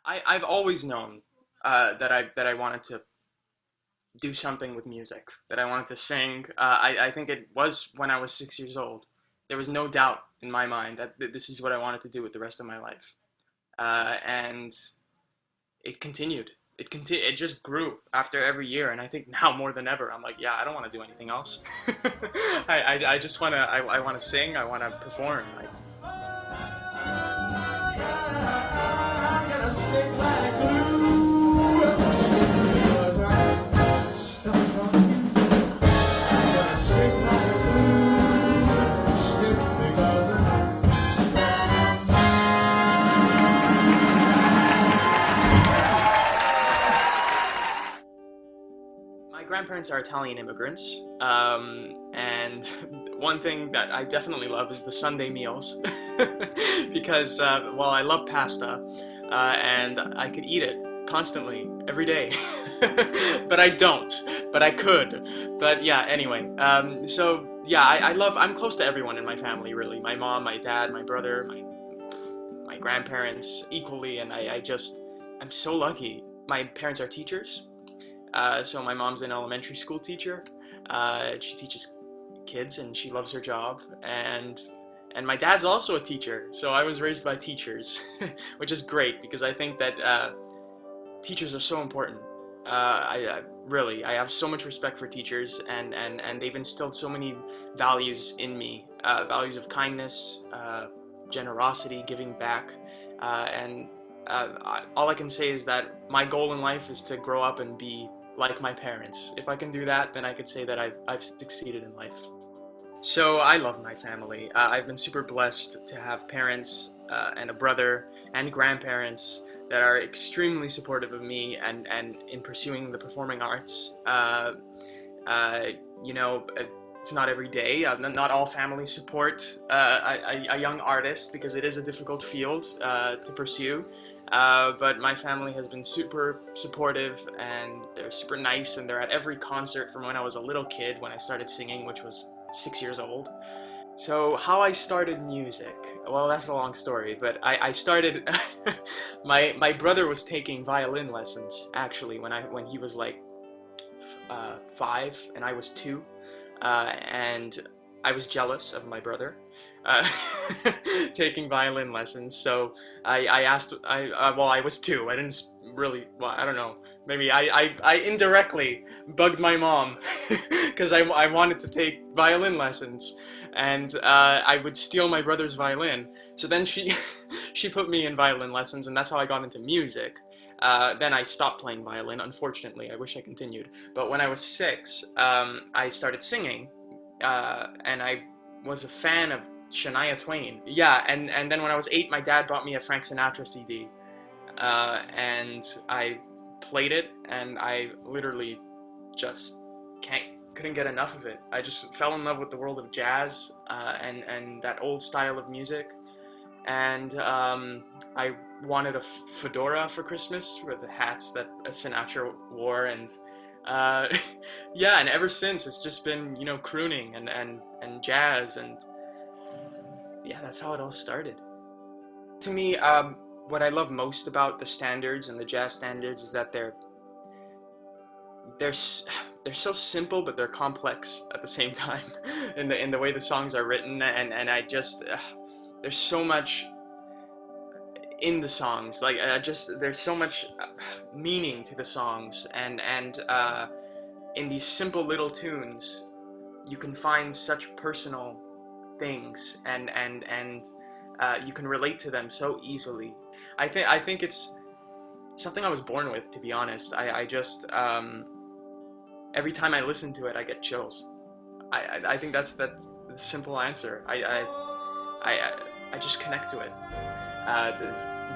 I've always known that I wanted to do something with music, that I wanted to sing. I think it was when I was 6 years old. There was no doubt in my mind that this is what I wanted to do with the rest of my life. And it continued. It just grew after every year, and I think now more than ever, I'm like, yeah, I don't want to do anything else. I just wanna I wanna sing. I wanna perform. My grandparents are Italian immigrants, and one thing that I definitely love is the Sunday meals, because while I love pasta, and I could eat it constantly every day, but I don't. But I could. But yeah, anyway. So yeah, I'm close to everyone in my family, really. My mom, my dad, my brother, my grandparents equally, and I'm so lucky. My parents are teachers, so my mom's an elementary school teacher. She teaches kids and she loves her job. And my dad's also a teacher, so I was raised by teachers, which is great because I think that teachers are so important. I have so much respect for teachers, and they've instilled so many values in me, values of kindness, generosity, giving back, and all I can say is that my goal in life is to grow up and be like my parents. If I can do that, then I could say that I've succeeded in life. So I love my family. I've been super blessed to have parents and a brother and grandparents that are extremely supportive of me and in pursuing the performing arts. Uh, you know, it's not every day. Not all families support a young artist because it is a difficult field to pursue. But my family has been super supportive and they're super nice and they're at every concert from when I was a little kid when I started singing, which was 6 years old. So how I started music, well, that's a long story, but I started, my brother was taking violin lessons actually when he was like 5 and I was 2, and I was jealous of my brother uh, taking violin lessons. So I asked, well, I was 2. I didn't really, well, I don't know. Maybe I indirectly bugged my mom because I wanted to take violin lessons, and I would steal my brother's violin. So then she put me in violin lessons, and that's how I got into music. Then I stopped playing violin, unfortunately. I wish I continued. But when I was 6, I started singing, and I was a fan of Shania Twain. Yeah, and then when I was 8, my dad bought me a Frank Sinatra CD, and I played it, and I literally just couldn't get enough of it. I just fell in love with the world of jazz, and that old style of music, and I wanted a fedora for Christmas, for the hats that Sinatra wore, and uh, yeah, and ever since it's just been, crooning and jazz, and yeah, that's how it all started. To me, what I love most about the standards and the jazz standards is that they're they're so simple, but they're complex at the same time in the way the songs are written, and I just there's so much in the songs. Like just there's so much meaning to the songs, and in these simple little tunes, you can find such personal things, and you can relate to them so easily. I think it's something I was born with, to be honest. I just every time I listen to it, I get chills. I think that's the simple answer. I just connect to it.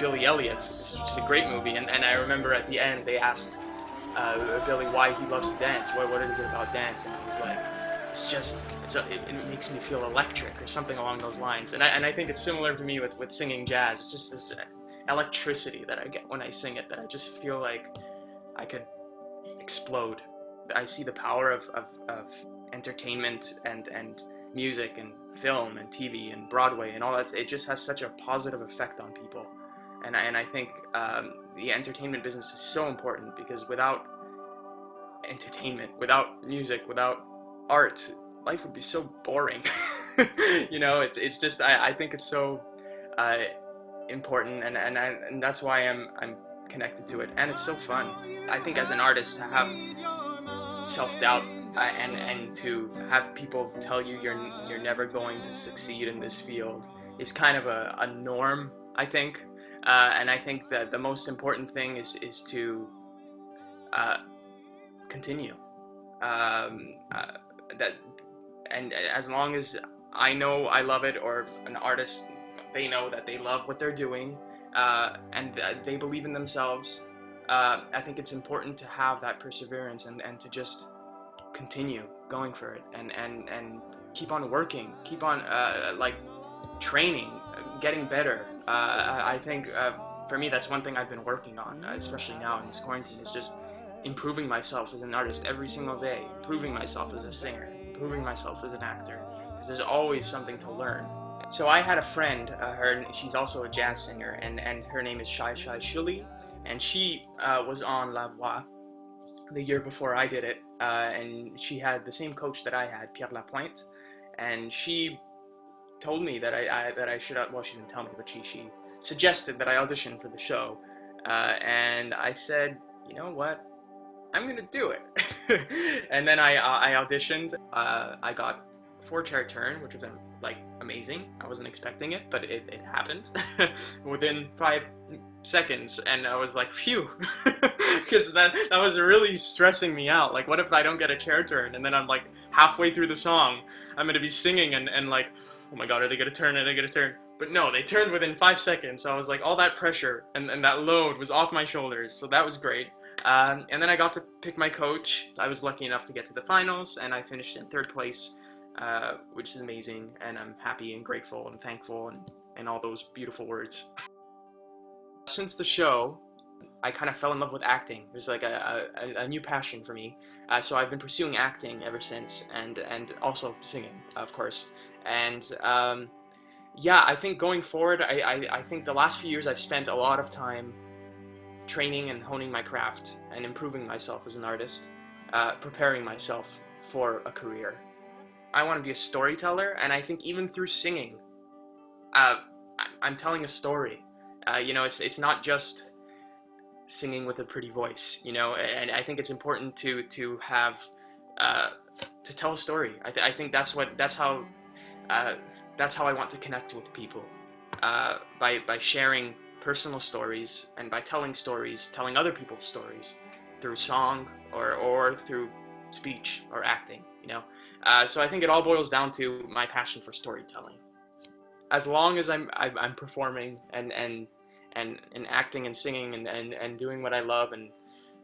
Billy Elliot is just a great movie, and I remember at the end they asked Billy why he loves to dance. What is it about dance? And he's like, it makes me feel electric or something along those lines. And I think it's similar to me with singing jazz. It's just this electricity that I get when I sing it, that I just feel like I could explode. I see the power of entertainment and music and film and TV and Broadway and all that. It just has such a positive effect on people. And I think the entertainment business is so important, because without entertainment, without music, without art, life would be so boring. You know, it's just I think it's so uh, important, and that's why I'm connected to it, and it's so fun. I think as an artist, to have self-doubt and to have people tell you you're never going to succeed in this field is kind of a norm, I think. And I think that the most important thing is to uh, continue. That and as long as I know I love it, or an artist, they know that they love what they're doing, and they believe in themselves. I think it's important to have that perseverance, and to just continue going for it, and keep on working, keep on like training, getting better. I think for me, that's one thing I've been working on, especially now in this quarantine, is just improving myself as an artist every single day, improving myself as a singer, improving myself as an actor, because there's always something to learn. So I had a friend, she's also a jazz singer, and her name is Shai Shuli, and she was on La Voix the year before I did it, and she had the same coach that I had, Pierre Lapointe, and she told me that I should, well, she didn't tell me, but she suggested that I audition for the show, and I said, you know what, I'm gonna do it. And then I auditioned. I got 4-chair turn, which was like amazing. I wasn't expecting it, but it happened within 5 seconds, and I was like, phew, because that was really stressing me out. Like, what if I don't get a chair turn, and then I'm like halfway through the song, I'm gonna be singing, and like, oh my god, are they gonna turn? Are they gonna turn? But no, they turned within 5 seconds. So I was like, all that pressure and that load was off my shoulders. So that was great. And then I got to pick my coach. I was lucky enough to get to the finals, and I finished in 3rd place, which is amazing. And I'm happy and grateful and thankful, and all those beautiful words. Since the show, I kind of fell in love with acting. It was like a new passion for me. So I've been pursuing acting ever since, and also singing, of course. And yeah, I think going forward, I think the last few years I've spent a lot of time training and honing my craft and improving myself as an artist, preparing myself for a career. I want to be a storyteller, and I think even through singing, I'm telling a story. You know, it's not just singing with a pretty voice, you know, and I think it's important to have to tell a story. I think that's how I want to connect with people, by sharing personal stories, and by telling other people's stories through song or through speech or acting, you know. So I think it all boils down to my passion for storytelling. As long as I'm performing and acting and singing and doing what I love, and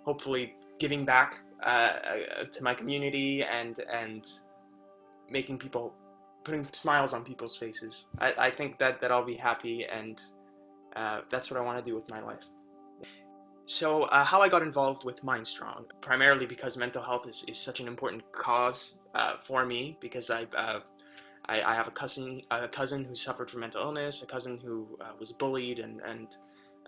hopefully giving back to my community, and making people, putting smiles on people's faces, I think that I'll be happy, and that's what I want to do with my life. So how I got involved with MINDSTRONG, primarily because mental health is such an important cause for me, because I have a cousin who suffered from mental illness, a cousin who was bullied, and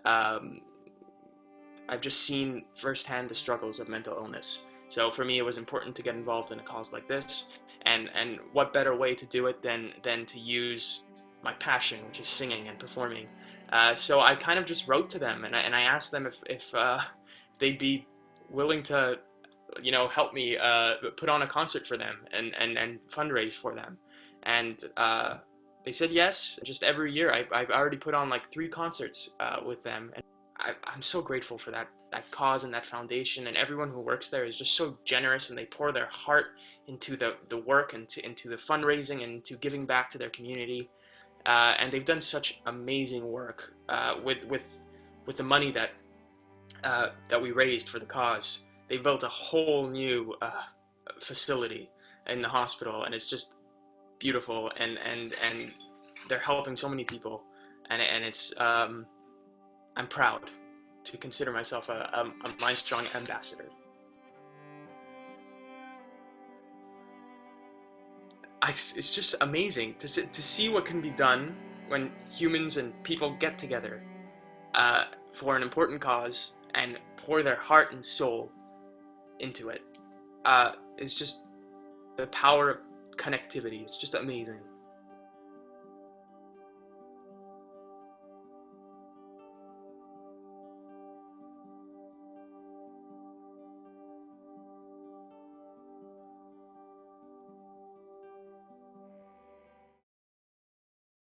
I've just seen firsthand the struggles of mental illness. So for me, it was important to get involved in a cause like this, and what better way to do it than to use my passion, which is singing and performing. So I kind of just wrote to them, and I asked them if they'd be willing to, you know, help me put on a concert for them and fundraise for them. And they said yes. Just every year, I've already put on like 3 concerts with them, and I'm so grateful for that cause and that foundation, and everyone who works there is just so generous, and they pour their heart into the work, and into the fundraising, and into giving back to their community. And they've done such amazing work with the money that we raised for the cause. They built a whole new facility in the hospital, and it's just beautiful, and they're helping so many people, and it's I'm proud to consider myself a MINDSTRONG ambassador. It's just amazing to see what can be done when humans and people get together for an important cause and pour their heart and soul into it. It's just the power of connectivity. It's just amazing.